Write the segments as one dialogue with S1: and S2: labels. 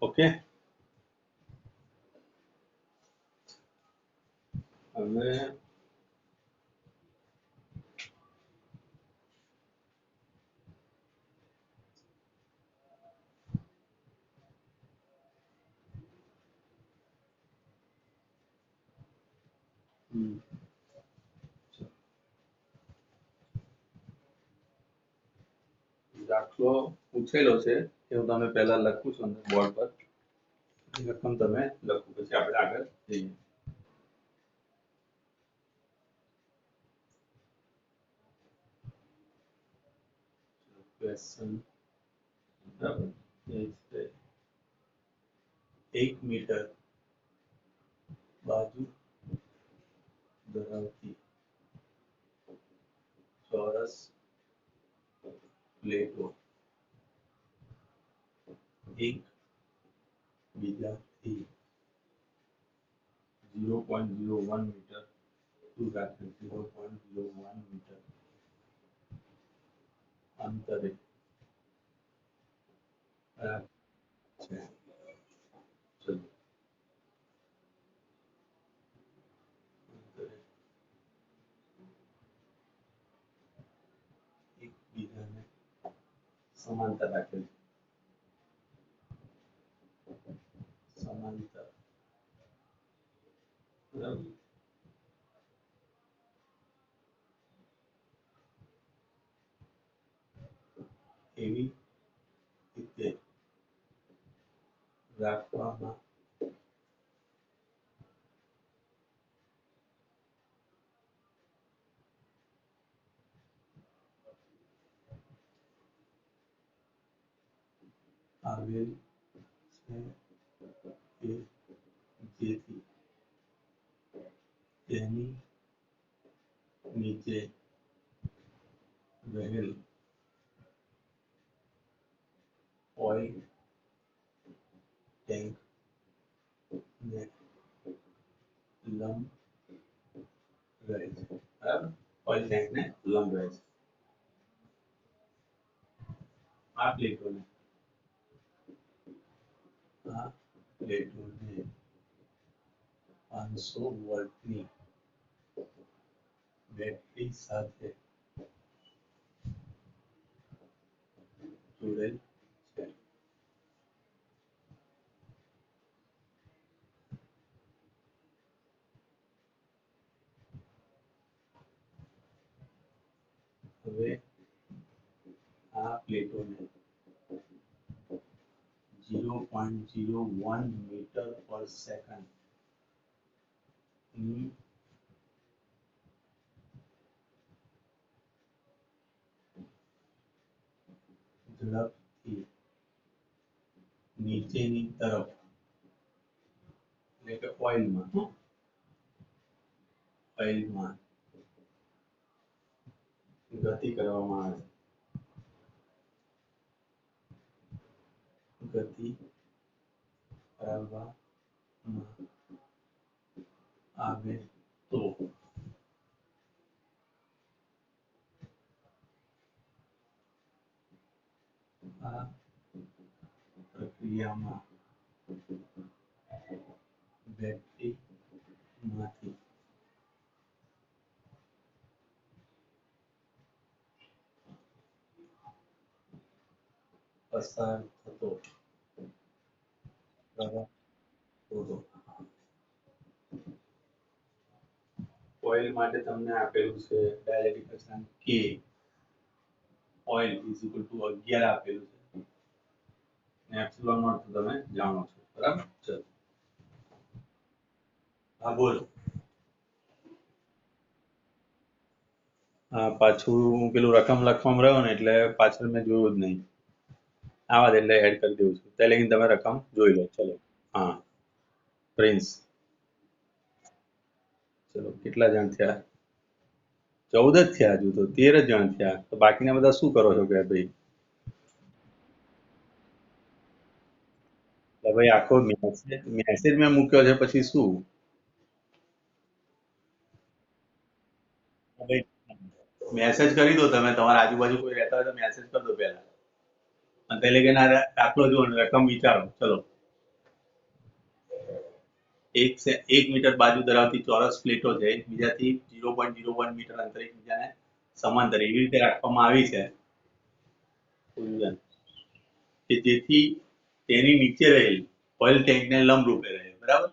S1: Okay, હવે દાખલો પૂછેલો છે એ હું તમને પહેલા લખું છું અંદર બોર્ડ પર, રકમ તમે લખો પછી આપણે આગળ જઈએ. ક્વેશ્ચન બરાબર એ છે 1 મીટર બાજુ ધરાવતી ચોરસ પ્લેટો એક બીજાથી 0.01 મીટર દૂર રાખે 0.01 મીટર અંતરે છે. ચલો અંતરે એકબીજાને સમાંતર રાખેલ છે. સમાંતર બરાબર. એવી રીતે રાખવામાં આવેલ છે કે જેથી તેની નીચે રહેલ ઓઇલ ટેન્ક ને લંબ રહે છે. બરાબર, ઓઇલ ટેન્ક ને લંબ રહે છે. આ પ્લેટોને 500 વોલ્ટની બેટરી સાથે જોડેલ છે. હવે આ પ્લેટોને 0.01 મીટર પર સેકન્ડ ની ઝડપથી નીચેની તરફ એટલે કે ઓઇલમાં ગતિ કરવામાં આવે તો આ પ્રક્રિયામાં બેટરીમાંથી પસાર થતો પ્રવાહ શોધો. ઓઇલ માટે તમને આપેલું છે ડાયરેક્ટ ઇક્વેશન કે ઓઇલ ઇઝ ઇક્વલ ટુ 11 આપેલું છે અને એપ્સિલોન નોટ તમે જાણો છો. બરાબર, ચલો હા બોલ. હા, પાછું પેલું રકમ લખવામાં રહ્યો ને એટલે પાછળ મેં જોયું જ નહીં. આવા જ એટલે એડ કરી દઉં છું. ત્યાં લગીને તમે રકમ જોઈ લો. ચલો હા, પ્રિન્સ. ચલો કેટલા જણ થયા? 14 જ થયા, હજુ તો 13 જણ થયા. તો બાકીના બધા શું કરો છો કે ભાઈ? ભાઈ આખો મેસેજ મેં મૂક્યો છે પછી શું? મેસેજ કરી દો તમે, તમારા આજુબાજુ કોઈ રહેતા હોય તો મેસેજ કરી દો પહેલા. અને પહેલે કે ના દાખલો જુઓ ને રકમ વિચારો. ચલો 1 મીટર બાજુ ધરાવતી ચોરસ પ્લેટો છે એકબીજાથી 0.01 મીટર અંતરે એકબીજાને સમાંતર એવી રીતે રાખવામાં આવી છે કે જેથી તેની નીચે રહેલ ઓઇલ ટેન્કને લંબરૂપે રહે, બરાબર.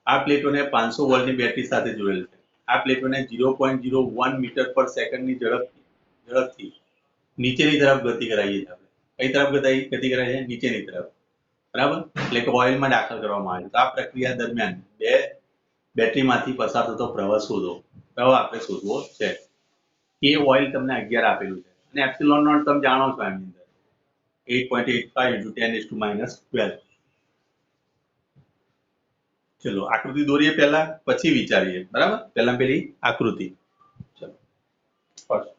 S1: આ પ્લેટોને 500 વોલ્ટની બેટરી સાથે જોડેલ છે. આ પ્લેટોને 0.01 મીટર પર સેકન્ડની ઝડપથી નીચેની તરફ ગતિ કરાવીએ છીએ આપણે. કઈ તરફ ગતિ કરાવીએ છીએ? નીચેની તરફ, બરાબર. એટલે કે ઓઇલમાં દાખલ કરવામાં આવે છે. તો આ પ્રક્રિયા દરમિયાન બે બેટરીમાંથી પસાર થતો પ્રવાહ શોધો. પ્રવાહ આપણે શોધવો છે. એ ઓઇલ તમને 11 આપેલું છે અને એપ્સિલોન નોટ તમે જાણો છો એની અંદર 8.85 × 10⁻12. ચલો આકૃતિ દોરીએ પહેલા, પછી વિચારીએ, બરાબર. પહેલા પેલી આકૃતિ. ચલો ફર્સ્ટ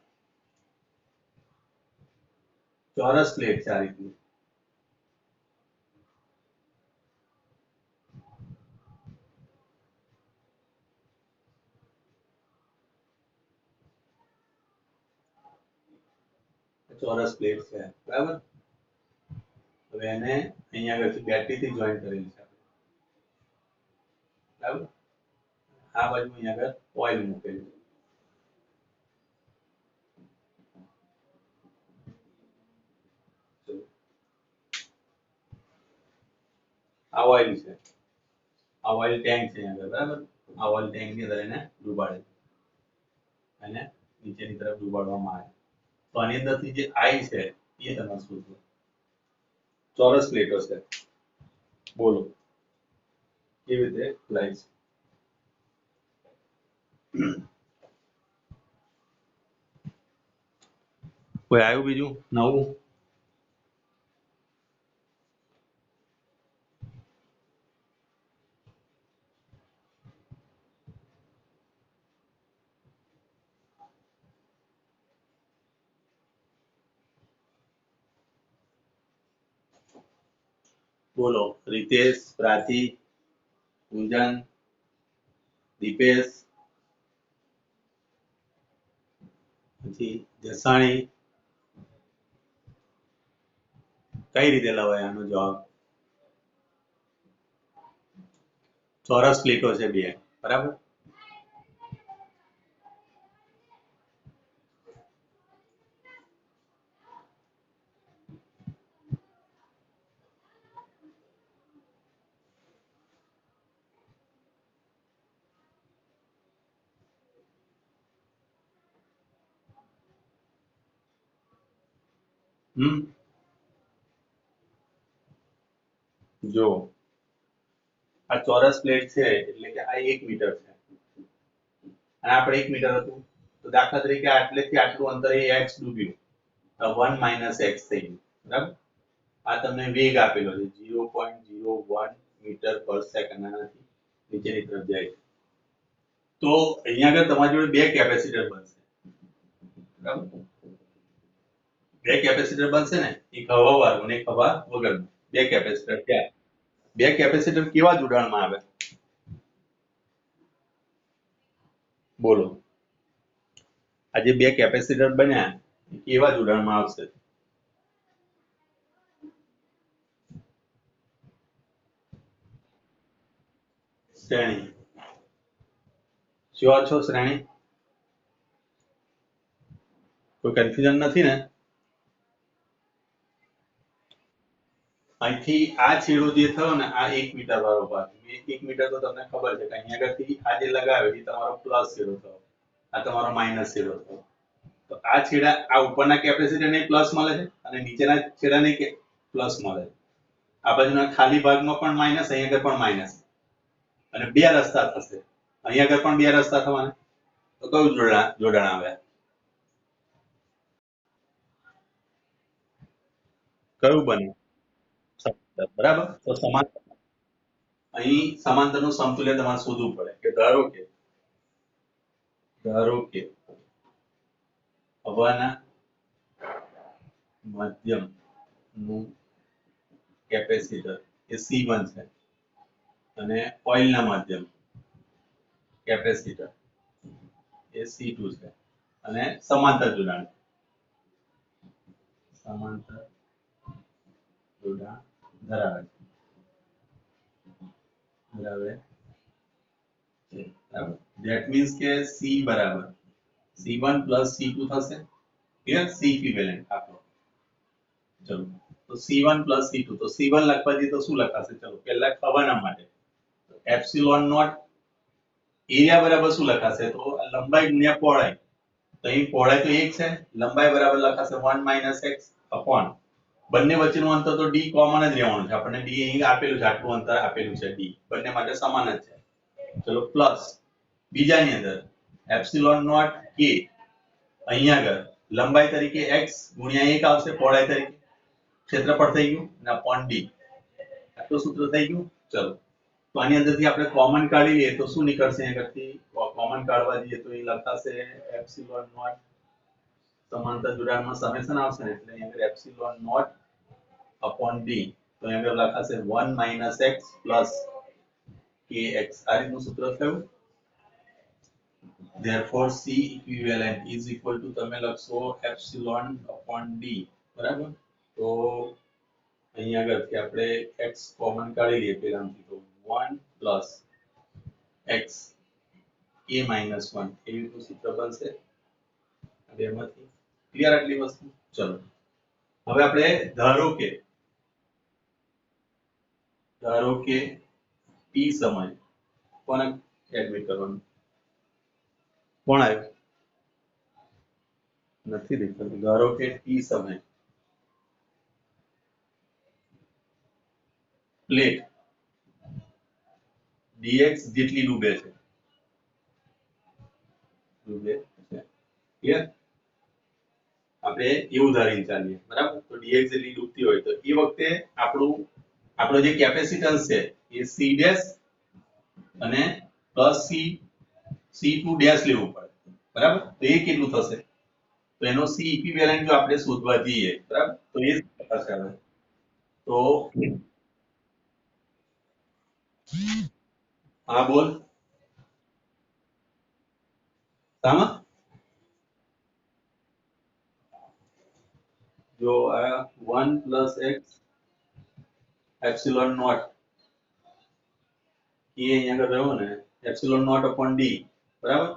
S1: ચોરસ પ્લેટ છે આ રીતની. ચોરસ પ્લેટ છે, બરાબર. હવે એને અહીંયા આગળથી બેટરીથી જોઈન કરેલી છે, બરાબર. આ બાજુ અહીંયા આગળ ઓઇલ મૂકેલું છે. આ ઓઇલ છે, આ ઓઇલ ટેન્ક છે અહીંયા આગળ, બરાબર. આ ઓઇલ ટેન્કની અંદર એને ડૂબાડે અને નીચેની તરફ ડૂબાડવામાં આવે. તો આની અંદરથી જે આઈ છે એ તમારે શોધવું. ચોરસ પ્લેટો છે, બોલો કેવી રીતે ખુલાય છે? કોઈ આવ્યું બીજું નવું? બોલો રીતેશ, પ્રાચી, પૂજન, દીપેશ, પછી જસાણી. કઈ રીતે લવાય આનો જવાબ? ચોરસ પ્લેટો છે બે, બરાબર. જો આ ચોરસ પ્લેટ છે એટલે કે આ 1 મીટર છે અને આપણે 1 મીટર હતું તો દાખલા તરીકે આટલેથી આટલું અંતર એ x ડૂબ્યું તો 1 - x થઈ ગયું, બરાબર. આ તમને વેગ આપેલો છે 0.01 મીટર પર સેકન્ડ આનાથી નીચેની તરફ જાય છે. તો અહીંયા આગળ તમારી જોડે બે કેપેસિટર બનશે, બરાબર. બે કેપેસિટર બનશે ને, એક હવા વાળું અને એક હવા વગરનું. બે કેપેસિટર ત્યાં. બે કેપેસિટર કેવા જોડાણમાં આવે? બોલો આ જે બે કેપેસિટર બન્યા કેવા જોડાણમાં આવશે? શ્રેણી. શ્યોર છો શ્રેણી? કોઈ કન્ફ્યુઝન નથી ને? અહીંથી આ છેડો જે થયો ને આ 1 મીટર વાળો ભાગ, 1 મીટર તો તમને ખબર છે કે અહીંયા આગળથી આ જે લગાવ્યો એ તમારો પ્લસ છેડો થયો, આ તમારો માઇનસ છેડો થયો. તો આ છેડા આ ઉપરના કેપેસિટરને પ્લસ મળે છે અને નીચેના છેડાને પ્લસ મળે છે. આ બાજુના ખાલી ભાગમાં પણ માઇનસ, અહીંયા આગળ પણ માઇનસ. અને બે રસ્તા થશે, અહીંયા આગળ પણ બે રસ્તા થવાના. તો કયું જોડાણ આવે? કયું બને? બરાબર. તો સમાંતર અહીં સમાંતરનું સમતુલ્ય તમારે શોધવું પડે કે ધારો કે હવાના માધ્યમનું કેપેસિટર એ C1 છે અને ઓઇલના માધ્યમ કેપેસિટર એ C2 છે અને સમાંતર જોડાણ ધરાવે છે. બરાબર છે બરાબર ધેટ મીન્સ કે c બરાબર c1 c2 થશે ક્લિયર c ઇક્વિવેલેન્ટ આપણો ચલો તો c1 c2 તો c1 લખવા જઈએ તો શું લખાશે ચલો પહેલા ખવાના માટે એપ્સિલોન નોટ એરિયા બરાબર શું લખાશે તો લંબાઈ ગુણ્યા પહોળાઈ તો અહીં પહોળાઈ તો 1 છે લંબાઈ બરાબર લખાશે 1 - x અપોન બંને વચ્ચેનું અંતર તો d કોમન જ રહેવાનું છે આપણને d અહીં આપેલું છે આટલું અંતર આપેલું છે d બંને માટે સમાન જ છે ચલો પ્લસ બીજાની અંદર એપ્સિલોન નોટ k અહીંયા આગળ લંબાઈ તરીકે x ગુણ્યા 1 આવશે પહોળાઈ તરીકે ક્ષેત્રફળ થઈ ગયું અને અપોન d આટલું સૂત્ર થઈ ગયું ચલો તો આની અંદરથી આપણે કોમન કાઢી લઈએ તો શું નીકળશે અહીંયાથી કોમન કાઢવા જઈએ તો એ લખાશે એપ્સિલોન નોટ સમાંતર જોડાણમાં સમેશન આવશે ને એટલે અહીંયા એપ્સિલોન નોટ અપોન d તો અહીંયા લખાશે 1 - x kx આ રીતનું સૂત્ર થયું therefore c equivalent is equal to તમે લખશો epsilon upon d બરાબર તો અહીંયા આગળથી આપણે x કોમન કાઢી લઈએ પહેલાથી તો 1 x a - 1 એવી રીતનું સૂત્ર બનશે બેમાંથી ક્લિયર આટલી વસ્તુ ચલો હવે આપણે ધારો કે t સમય કોને એડમિટ કરવાનું કોણ આવ્યું નથી દેખાતું ધારો કે t સમય પ્લેટ dx જેટલી ડૂબે છે ક્લિયર આપણે એવું ધારીને ચાલીએ બરાબર તો dx જેટલી ડૂબતી હોય તો એ વખતે આપણો જે કેપેસિટન્સ છે એ c ડેશ અને પ્લસ c2 ડેશ લેવું પડે બરાબર તો એ કેટલું થશે તો એનો c ઇક્વિવેલેન્ટ જો આપણે શોધવા જઈએ બરાબર તો એ થશે હવે તો હા બોલ સામા जो 1 + x एप्सिलॉन नॉट ये અહીંયા આગળ રહ્યો ને એપ્સિલોન નોટ અપોન d બરાબર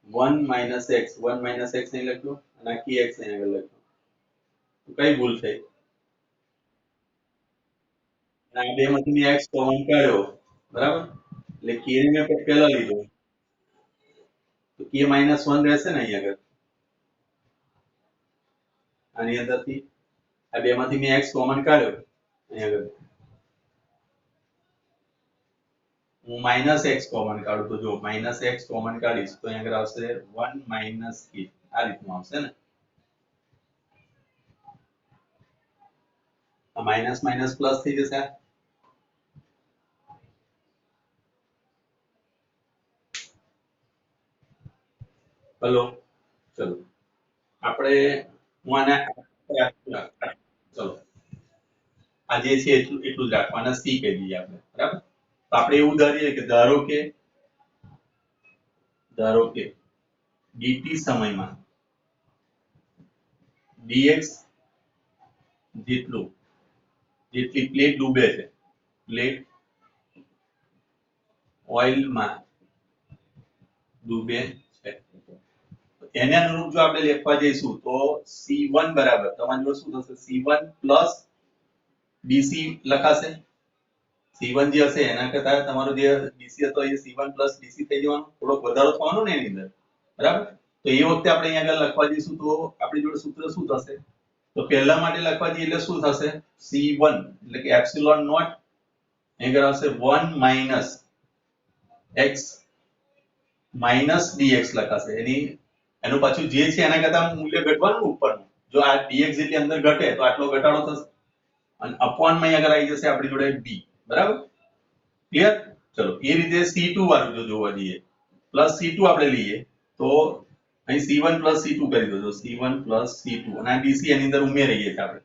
S1: 1 - x 1 - x અહીં લખ્યું અને આ kx અહીં આગળ લખ્યું તો કઈ ભૂલ થઈ અને આ બેમાંથી મેં x કોમન કાઢ્યો બરાબર એટલે k ને મેં પહેલા લીધો તો k - 1 રહેશે ને અહીં આગળ આની અંદરથી આ બેમાંથી મેં x કોમન કાઢ્યો અહીં આગળ હું -x કોમન કાઢું તો જો -x કોમન કાઢીશ તો અહીં આગળ આવશે 1 - k આ રીતનું આવશે ને આ માઈનસ માઈનસ પ્લસ થઈ જશે હલો ચલો આપણે હું આને ચલો આ જે છે એટલું જ રાખવાના c કહી દઈએ આપણે બરાબર તો આપણે એવું ધારીએ કે ધારો કે dt સમયમાં dx જેટલી પ્લેટ ડૂબે છે પ્લેટ ઓઇલમાં ડૂબે છે એને અનુરૂપ જો આપણે લખવા જઈશું તો c1 બરાબર તમારી જોડે શું થશે c1 dc લખાશે c1 જે હશે એના કરતા તમારો જે dc હતો એ c1 dc થઈ જવાનો થોડો વધારો થવાનો ને એની અંદર બરાબર તો એ વખતે આપણે અહીંયા આગળ લખવા જઈશું તો આપણી જોડે સૂત્ર શું થશે તો પહેલા માટે લખવા જઈએ એટલે શું થશે c1 એટલે કે એપ્સિલોન નોટ અહીંયા આવશે 1 - x dx લખાશે એનું પાછું જે છે એના કરતા મૂલ્ય ઘટવાનું ઉપરનું જો આ dx જેટલી અંદર ઘટે તો આટલો ઘટાડો થશે અને અપોન માં આગળ આવી જશે આપણી જોડે b બરાબર ક્લિયર ચલો એ રીતે c2 વાળું જો જોવા જઈએ પ્લસ c2 આપણે લઈએ તો અહીં c1 c2 કરી દો c1 c2 અને આ dc એની અંદર ઉમેરીએ છીએ આપણે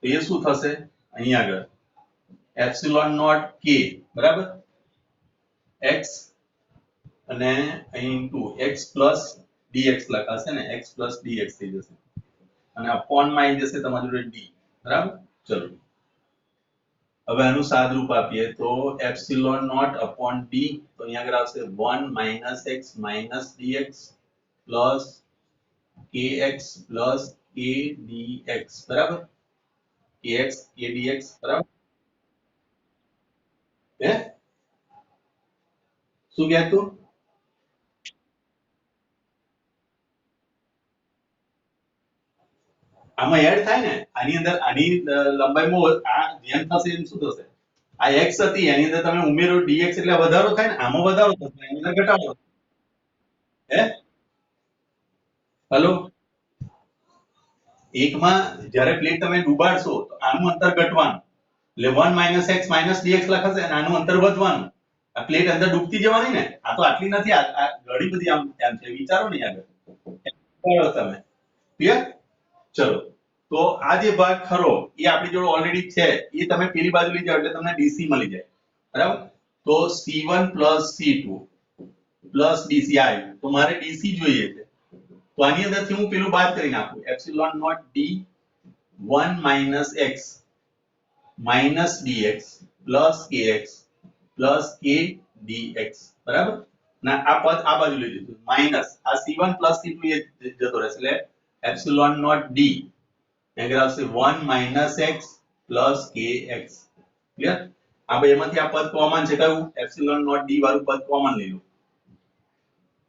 S1: તો એ શું થશે અહીં આગળ એપ્સિલોન નોટ k બરાબર x અને અહીં x dx લખાશે ને x dx થઈ જશે અને અપોન માં આવી જશે તમારી જોડે d બરાબર ચલો હવે આનું સાદ રૂપ આપીએ તો એપ્સિલોન નોટ અપોન ડી, તો અહીંયા આગળ આવશે 1 minus x minus dx plus kx plus k dx બરાબર, kx k dx બરાબર. હે શું કહે તું? આમાં એડ થાય ને, આની અંદર આની લંબાઈમાં આ જેમ થશે એમ શું થશે, આ x હતી એની અંદર તમે ઉમેરો dx એટલે વધારો થાય ને, આમાં વધારો થશે એની અંદર ઘટાડો. હે હેલો, એકમાં જ્યારે પ્લેટ તમે ડુબાડશો તો આનું અંતર ઘટવાનું, એટલે 1 માઇનસ એક્સ માઇનસ ડીએક્સ લખાશે અને આનું અંતર વધવાનું. આ પ્લેટ અંદર ડૂબતી જવાની ને, આ તો આટલી નથી, આ ઘણી બધી આમ છે, વિચારો ને આગળ વિચારો તમે. ક્લિયર? ચલો, તો આ જે ભાગ ખરો એ આપણી જોડે ઓલરેડી છે, એ તમે પેલી બાજુ લઈ જાઓ એટલે તમને ડીસી મળી જાય. બરાબર, તો C1 C2 DC આવ્યું, તો મારે ડીસી જોઈએ છે. તો આની અંદરથી હું પેલું બાદ કરી નાખું, epsilon naught d 1 minus x minus dx plus kx plus k dx બરાબર. ના આ પદ આ બાજુ લઈ જઈશું, માઇનસ આ C1 C2 એ જતો રહેશે, એટલે એપ્સિલોન નોટ ડી આગળ આવશે 1 minus x plus kx. Clear? આ બે એમાંથી આ પદ કોમન છે, કયું? એપ્સિલોન નોટ ડી વાળું પદ કોમન લઈ લો.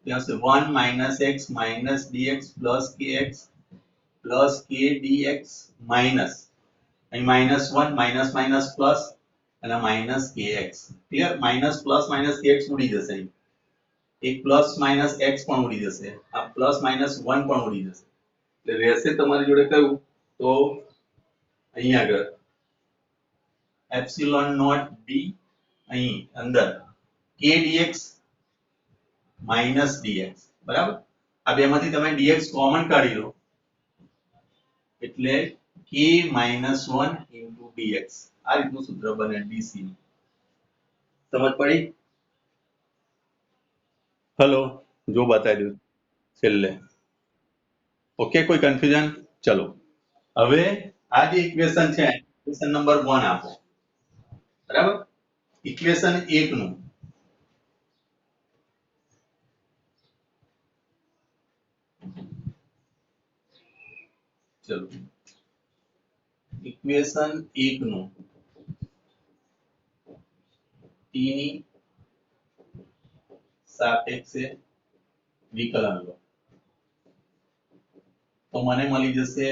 S1: ત્યાં છે 1 minus x minus dx plus kx plus k dx minus અહીં માઇનસ 1 માઇનસ માઇનસ પ્લસ અને minus kx. Clear? Minus plus minus kx ઉડી જશે, અહીં એક પ્લસ માઇનસ x પણ ઉડી જશે, આ પ્લસ માઇનસ 1 પણ ઉડી જશે, એટલે રહેશે તમારી જોડે કયું? તો અહીં આગળ એપ્સિલોન નોટ ડી, અહીં અંદર k dx માઇનસ dx બરાબર. આ બેમાંથી તમે dx કોમન કાઢી લો એટલે k માઇનસ 1 ઇન્ટુ dx, આ રીતનું સૂત્ર બને ડીસી નું. સમજ પડી? હેલો, જો બતાવી દઉં છેલ્લે. ઓકે, કોઈ કન્ફ્યુઝન? ચલો, હવે આ જે ઇક્વેશન છે ઇક્વેશન નંબર 1 આપો. બરાબર, ઇક્વેશન 1 નું ચલો, ઇક્વેશન 1 નું t ની સાપેક્ષે વિકલન લો તો મને મળી જશે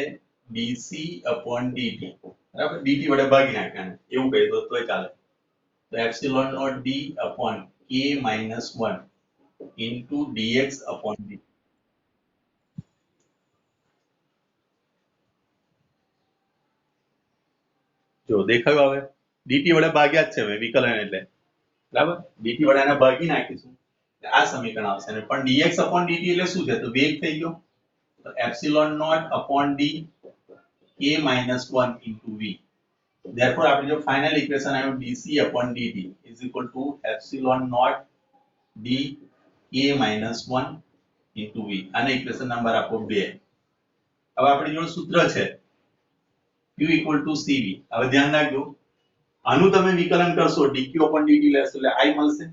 S1: dc upon dt. બરાબર, dt વડે ભાગી નાખવાનું એવું કહી દો તોય ચાલે. તો epsilon naught d upon k minus 1 into dx upon dt. જો દેખાયું? હવે dt વડે ભાગ્યા જ છે, હવે વિકલન એટલે બરાબર, dt વડે આને ભાગી નાખીશું આ સમીકરણ આવશે. અને પણ dx upon dt એટલે શું છે? તો વેગ થઈ ગયો, તો epsilon naught upon d k minus 1 into v. Therefore આપણે જો ફાઇનલ ઇક્વેશન આવ્યું dc upon dt is equal to epsilon naught d k minus 1 into v. આને ઇક્વેશન નંબર આપો 2. હવે આપણી જોડે સૂત્ર છે q equal to cv. હવે ધ્યાન રાખજો, આનું તમે વિકલન કરશો dq upon dt લેશો એટલે i મળશે,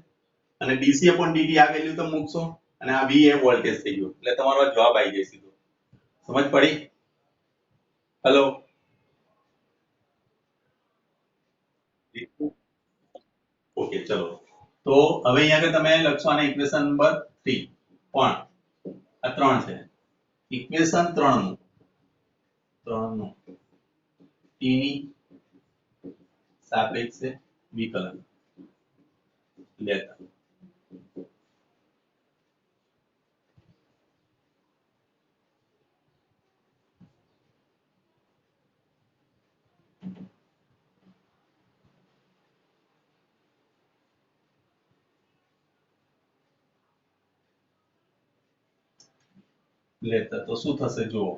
S1: અને dc upon dt આ વેલ્યુ તમે મૂકશો અને આ v એ વોલ્ટેજ થઈ ગયો, એટલે તમારો જવાબ આવી જાય સીધો. સમજ પડી? હેલો, ઓકે ચલો, તો હવે અહીંયા આગળ તમે લખશો આને ઇક્વેશન નંબર 3. પણ આ 3 છે, ઇક્વેશન 3 નું t ની સાપેક્ષે વિકલન લેતા તો શું થશે? જુઓ,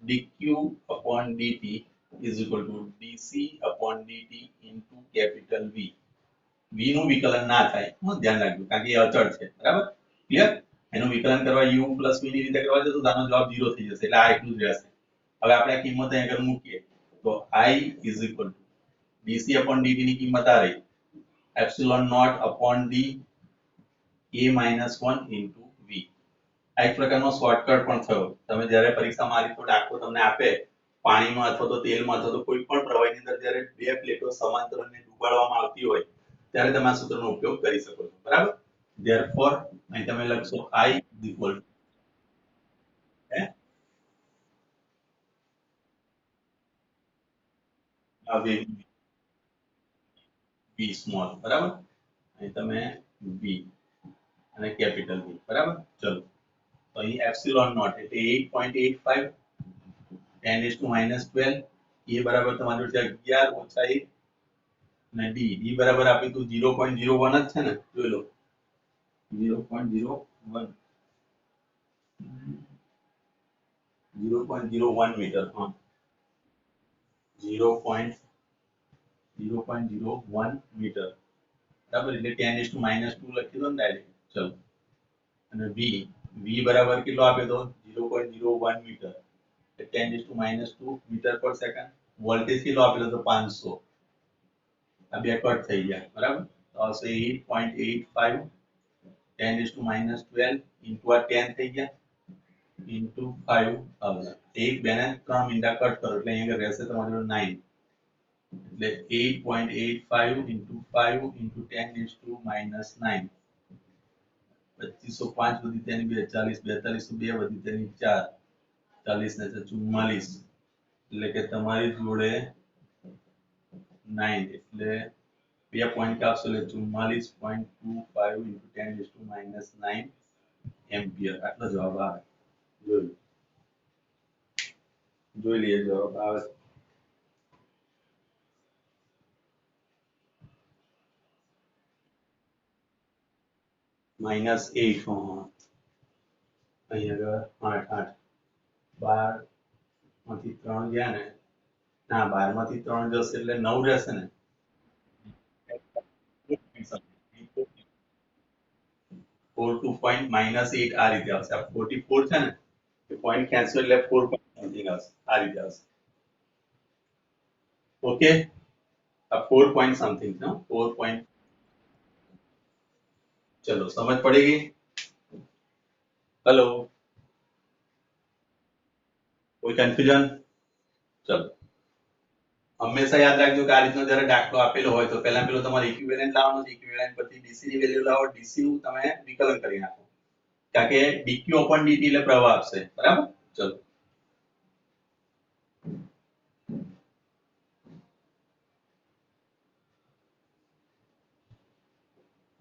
S1: dq upon dt is equal to dc upon dt into capital V. v નું વિકલન ના થાય, ધ્યાન રાખજો, કારણ કે એ અચળ છે. બરાબર, ક્લિયર? એનું વિકલન કરવા u plus v ની રીતે કરવા જશો તો આનો જવાબ 0 થઈ જશે, એટલે આ એટલું જ રહેશે. હવે આપણે આ કિંમત અહીં આગળ મૂકીએ તો i is equal to dc upon dt ની કિંમત આ રહી epsilon naught upon d a minus 1 into v. આ એક પ્રકારનો શોર્ટકટ પણ થયો. તમે જ્યારે પરીક્ષામાં આ રીતનો દાખલો તમને આપે પાણીમાં અથવા તો તેલમાં અથવા તો કોઈ પણ પ્રવાહીની અંદર જ્યારે બે પ્લેટો સમાંતર અને ડૂબાડવામાં આવતી હોય ત્યારે તમે આ સૂત્રનો ઉપયોગ કરી શકો છો. બરાબર? therefore અહીં તમે લખશો I is equal to આ v સ્મોલ. બરાબર? અહીં તમે v અને કેપિટલ V. બરાબર? ચલો તો અહીં એપ્સિલોન નોટ એટલે 8.85 10 is to minus 12 એ બરાબર તમારું છે 11 ઓછા 1 અને ડી બરાબર આપ્યું તો 0.01 જ છે ને, જોઈ લો 0.01 0.01 મીટર. હા 0.01 મીટર. બરાબર એટલે 10 is to minus 2 લખી દો ને ડાયરેક્ટ. ચલો અને v બરાબર કેટલો આપ્યો તો 0.01 મીટર એટલે 10 is to minus 2 મીટર પર સેકન્ડ. વોલ્ટેજ કેટલો આપેલો તો 500. આ બે કટ થઈ ગયા. બરાબર તો આવશે 8.85 10 is to minus 12 into આ 10 થઈ ગયા into 5 આવશે. એક બે ને 3 મીંડા કટ કરો એટલે અહીંયા રહેશે તમારો 9 એટલે 8.85 into 5 into 10 is to minus 9 2505 વધી તેની 42 4202 વધી તેની 4 40 ને 44 એટલે કે તમારી જોડે 9 એટલે 2 પોઈન્ટ આપશો એટલે 44.25 into 10 is to minus 9 ampere. આટલો જવાબ આવે. જોઈ લઈએ જવાબ આવે -8. અહીંયા આગળ 8 12 માંથી 3 ગયા ને ના 12 માંથી 3 જશે એટલે 9 રહેશે ને 42.8 આ રીતે આવશે. આ 44 છે ને એ પોઈન્ટ ખેંચશો એટલે 4 સમથિંગ આવશે. આ રીતે આવશે. ઓકે આ 4 પોઈન્ટ સમથિંગ છે. 4 પોઈન્ટ. ચલો સમજ પડી ગઈ? હેલો કોઈ કન્ફ્યુઝન? ચલો હંમેશા યાદ રાખજો કે આ રીતનો જ્યારે દાખલો આપેલો હોય તો પહેલા પેલો તમારે ઇક્વિવેલન્ટ લાવવાનો છે. ઇક્વિવેલન્ટ પછી ડીસી ની વેલ્યુ લાવો. ડીસી નું તમે વિકલન કરી નાખો કારણ કે ડીક્યુ અપોન ડીટી એટલે પ્રવાહ આપશે. બરાબર? ચલો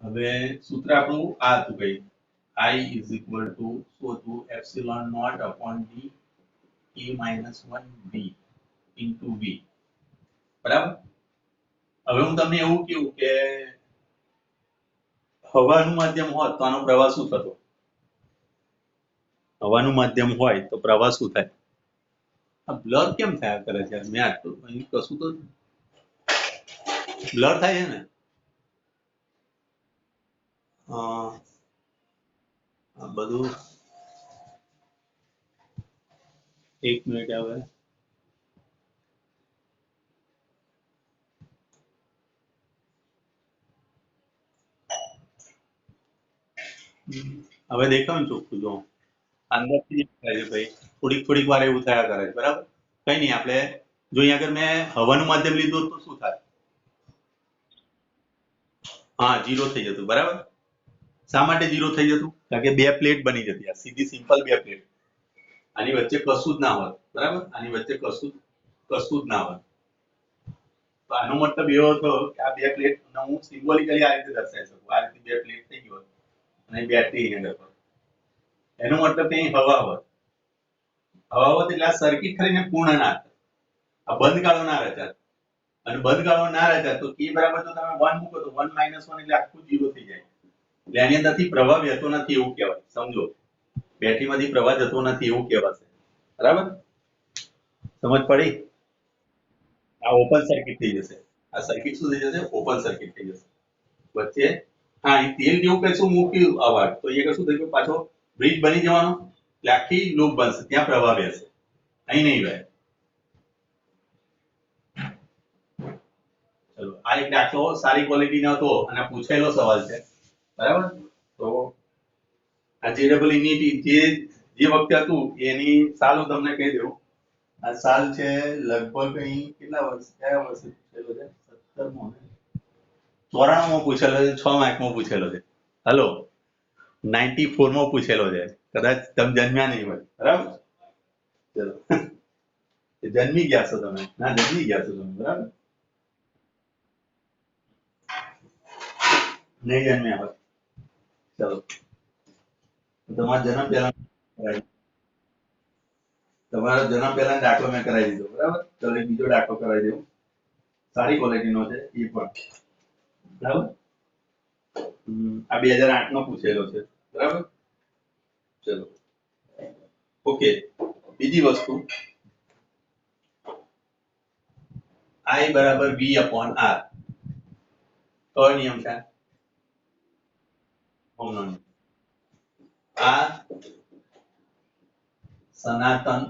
S1: હવે સૂત્ર આપણું આ હતું ભાઈ I is equal to શું હતું epsilon naught upon d a minus 1 v into v. બરાબર? હવે હું તમને એવું કહું કે હવાનું માધ્યમ હોત તો આનો પ્રવાહ શું થતો? હવાનું માધ્યમ હોય તો પ્રવાહ શું થાય? આ બ્લર કેમ થયા કરે છે? મેં આટલું અહીં કશું તો બ્લર થાય છે ને? આ બધું એક મિનિટ હવે દેખાવ ને ચોખ્ખું જો અંદરથી થાય છે ભાઈ. થોડીક વાર એવું થયા કરે છે. બરાબર? કઈ નહીં આપણે જો અહીંયા આગળ મેં હવાનું માધ્યમ લીધું તો શું થાય? હા 0 થઈ જતું. બરાબર? શા માટે 0 થઈ જતું? કારણ કે બે પ્લેટ બની જતી. આ સીધી સિમ્પલ બે પ્લેટ. આની વચ્ચે કશું જ ના હોય. બરાબર? આની વચ્ચે કશું જ ના હોય. તો આનો મતલબ એવો થયો કે આ બે પ્લેટ હું સિમ્બોલિકલી આ રીતે દર્શાવી શકું. આ રીતે બે પ્લેટ થઈ ગઈ હોય અને બેટરી અહીંયા આગળ. એનો મતલબ કે અહીં હવા હોય. હવા હોત એટલે આ સર્કિટ ખરીને પૂર્ણ ના થાય. આ બંધ ગાળો ના રચાય. અને બંધ ગાળો ના રચાય તો k બરાબર તો તમે 1 મૂકો તો 1 - 1 એટલે આખું 0 થઈ જાય. એટલે આની અંદરથી પ્રવાહ વહેતો નથી એવું કહેવાય. સમજો બેટરીમાંથી પ્રવાહ જતો નથી એવું કહેવાશે. બરાબર? સમજ પડી? આ ઓપન સર્કિટ થઈ જશે. આ સર્કિટ શું થઈ જશે? ઓપન સર્કિટ થઈ જશે. વચ્ચે હા અહીં તેલ જેવું કશું મૂક્યું અવાજ તો અહીંયા કશું થઈ ગયું પાછો બ્રિજ બની જવાનો એટલે આખી લૂપ બનશે. ત્યાં પ્રવાહ વહેશે. અહીં નહીં વહે. એક દાખલો સારી ક્વોલિટીનો હતો અને પૂછેલો સવાલ છે બરાબર તો આ જે વખતે હતું એની સાલ હું તમને કહી દઉં આ સાલ છે લગભગ અહીં કયા વર્ષે પૂછેલો છે 17મો 94માં પૂછેલો છે 6 માર્કમાં પૂછેલો છે હલો 94માં પૂછેલો છે કદાચ તમે જન્મ્યા નહીં હોય બરાબર ચલો જન્મી ગયા છો તમે ના જન્મી ગયા છો તમે બરાબર નહીં જન્મ્યા હોય ચલો તમારા જન્મ પહેલા તમારો જન્મ પહેલા દાખલો મેં કરાવી દીધો બરાબર ચલો એક બીજો દાખલો કરાવી દઉં સારી ક્વોલિટીનો છે એ પણ બરાબર આ 2008 નો પૂછેલો છે બરાબર ચલો ઓકે બીજી વસ્તુ I બરાબર V upon R કયો નિયમ છે ઓહમનો નિયમ આ સનાતન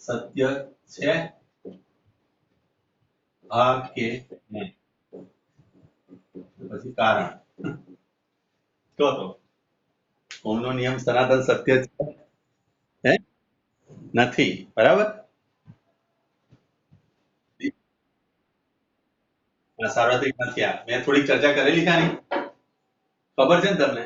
S1: સત્ય છે હા કે નહીં પછી કારણ કયો તો ઓહમનો નિયમ સનાતન સત્ય છે હે નથી બરાબર સાર્વત્રિક નથી આ મેં થોડીક ચર્ચા કરેલી છે આની ખબર છે ને તમને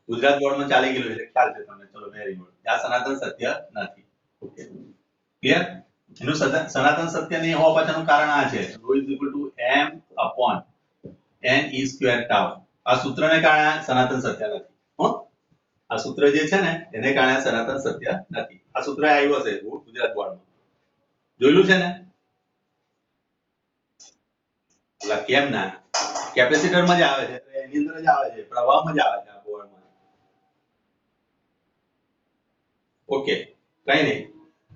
S1: ગુજરાત બોર્ડમાં ચાલી ગયેલું એટલે ખ્યાલ છે તમને ચલો વેરી ગુડ આ સનાતન સત્ય નથી ઓકે ક્લિયર એનું સનાતન સત્ય નહીં હોવા પાછળનું કારણ આ છે ρ m upon n e square tau આ સૂત્રને કારણે સનાતન સત્ય નથી હો આ સૂત્ર જે છે ને એને કારણે સનાતન સત્ય નથી આ સૂત્ર આવ્યું હશે ગુજરાત બોર્ડમાં જોયેલું છે ને એટલે કેમ ના કેપેસિટરમાં જ આવે છે એની અંદર જ આવે છે પ્રવાહમાં જ આવે છે આ બોર્ડમાં ઓકે કઈ નહીં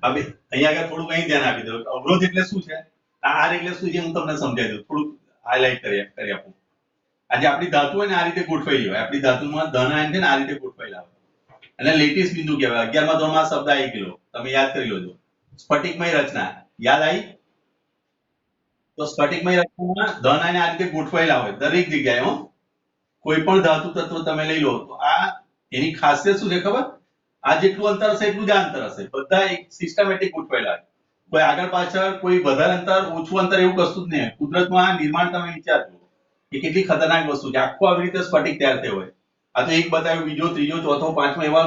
S1: હવે અહીંયા આગળ થોડું કઈ ધ્યાન આપી દો અવરોધ એટલે શું છે આર એટલે શું છે હું તમને સમજાવી દઉં થોડું હાઇલાઇટ કરી આપું આજે આપણી ધાતુ હોય ને આ રીતે ગોઠવાઈ હોય આપણી ધાતુમાં ધન આયન છે ને આ રીતે ગોઠવાયેલા હોય અને લેટિસ બિંદુ કહેવાય 11મા ધોરણમાં શબ્દ આવી ગયો તમે યાદ કરી લેજો સ્ફટિકમય રચના યાદ આવી તો સ્ફટિકમય રચનામાં ધન આયન આ રીતે ગોઠવાયેલા હોય દરેક જગ્યાએ હો કોઈ પણ ધાતુ તત્વ તમે લઈ લો તો આ એની ખાસિયત શું છે ખબર આ જેટલું અંતર હશે એટલું જ અંતર હશે બધા એક સિસ્ટમેટિક ગોઠવાયેલા કોઈ આગળ પાછળ કોઈ વધારે અંતર ઓછું અંતર એવું કશું જ નહીં કુદરતમાં નિર્માણ તમે વિચારજો એ કેટલી ખતરનાક વસ્તુ છે આખું આવી રીતે સ્ફટિક તૈયાર થયો હોય આ તો એક બતાવ્યું બીજો ત્રીજો ચોથો પાંચમો એવા